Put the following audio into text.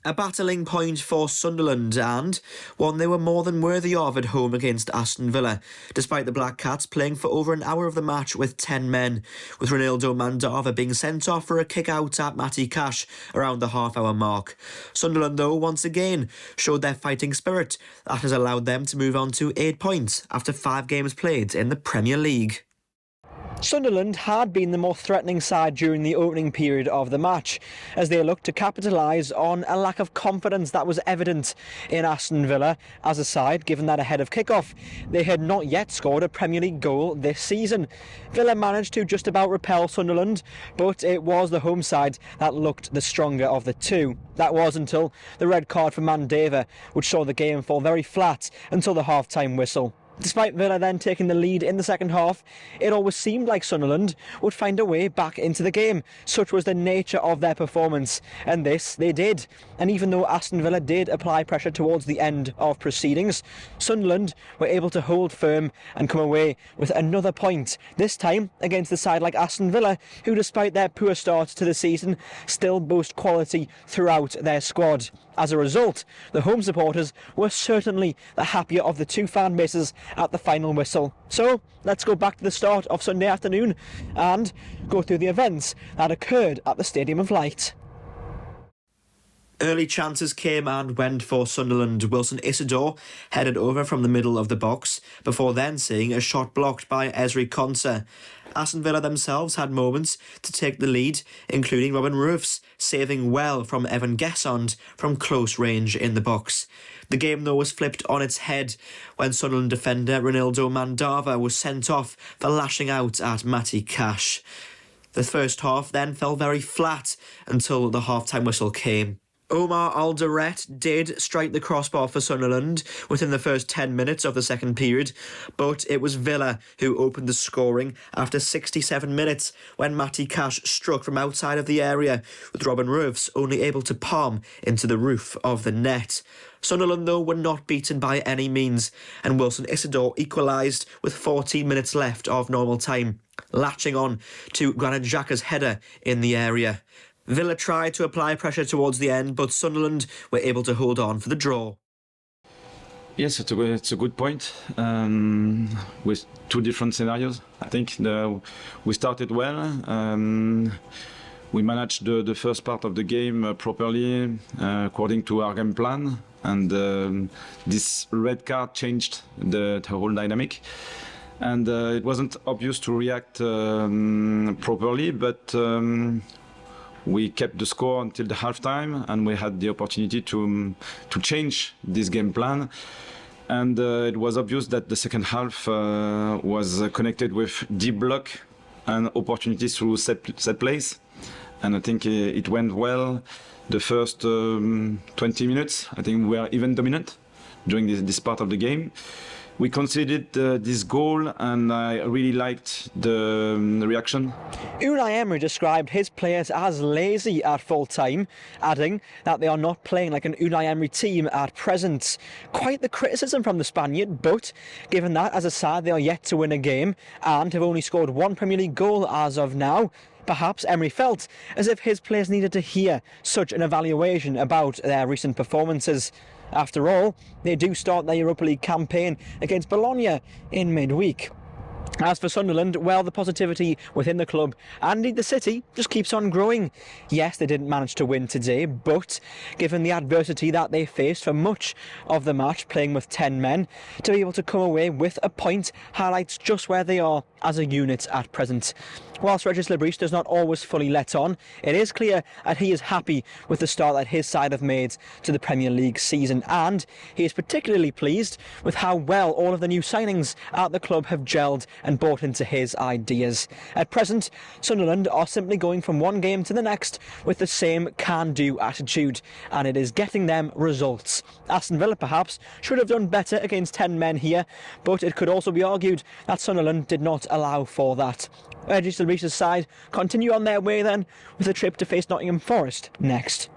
A battling point for Sunderland and one they were more than worthy of at home against Aston Villa, despite the Black Cats playing for over an hour of the match with 10 men, with Reinildo Mandava being sent off for a kick-out at Matty Cash around the half-hour mark. Sunderland, though, once again showed their fighting spirit that has allowed them to move on to 8 points after 5 games played in the Premier League. Sunderland had been the more threatening side during the opening period of the match, as they looked to capitalise on a lack of confidence that was evident in Aston Villa as a side, given that ahead of kick-off they had not yet scored a Premier League goal this season. Villa managed to just about repel Sunderland, but it was the home side that looked the stronger of the two. That was until the red card for Mandava, which saw the game fall very flat until the half-time whistle. Despite Villa then taking the lead in the second half, it always seemed like Sunderland would find a way back into the game. Such was the nature of their performance, and this they did. And even though Aston Villa did apply pressure towards the end of proceedings, Sunderland were able to hold firm and come away with another point, this time against a side like Aston Villa, who despite their poor start to the season still boast quality throughout their squad. As a result, the home supporters were certainly the happier of the two fan bases at the final whistle. So let's go back to the start of Sunday afternoon and go through the events that occurred at the Stadium of Light. Early chances came and went for Sunderland. Wilson Isidor headed over from the middle of the box before then seeing a shot blocked by Ezri Konsa. Aston Villa themselves had moments to take the lead, including Robin Roofs saving well from Evan Gessond from close range in the box. The game, though, was flipped on its head when Sunderland defender Reinildo Mandava was sent off for lashing out at Matty Cash. The first half then fell very flat until the half-time whistle came. Omar Alderete did strike the crossbar for Sunderland within the first 10 minutes of the second period, but it was Villa who opened the scoring after 67 minutes when Matty Cash struck from outside of the area, with Robin Roofs only able to palm into the roof of the net. Sunderland, though, were not beaten by any means, and Wilson Isidor equalised with 14 minutes left of normal time, latching on to Granit Xhaka's header in the area. Villa tried to apply pressure towards the end, but Sunderland were able to hold on for the draw. Yes, it's a good point, with two different scenarios. I think we started well. We managed the first part of the game properly, according to our game plan, and this red card changed the whole dynamic. And it wasn't obvious to react properly, but we kept the score until the halftime, and we had the opportunity to change this game plan. And it was obvious that the second half was connected with deep block and opportunities through set plays. And I think it went well. The first 20 minutes, I think we were even dominant during this part of the game. We conceded this goal, and I really liked the reaction. Unai Emery described his players as lazy at full time, adding that they are not playing like an Unai Emery team at present. Quite the criticism from the Spaniard, but given that as a side they are yet to win a game and have only scored one Premier League goal as of now, perhaps Emery felt as if his players needed to hear such an evaluation about their recent performances. After all, they do start their Europa League campaign against Bologna in midweek. As for Sunderland, well, the positivity within the club and indeed the city just keeps on growing. Yes, they didn't manage to win today, but given the adversity that they faced for much of the match, playing with 10 men, to be able to come away with a point highlights just where they are as a unit at present. Whilst Régis Le Bris does not always fully let on, it is clear that he is happy with the start that his side have made to the Premier League season, and he is particularly pleased with how well all of the new signings at the club have gelled and bought into his ideas. At present, Sunderland are simply going from one game to the next with the same can-do attitude, and it is getting them results. Aston Villa perhaps should have done better against 10 men here, but it could also be argued that Sunderland did not allow for that. Régis Le Bris' side continue on their way then, with a trip to face Nottingham Forest next.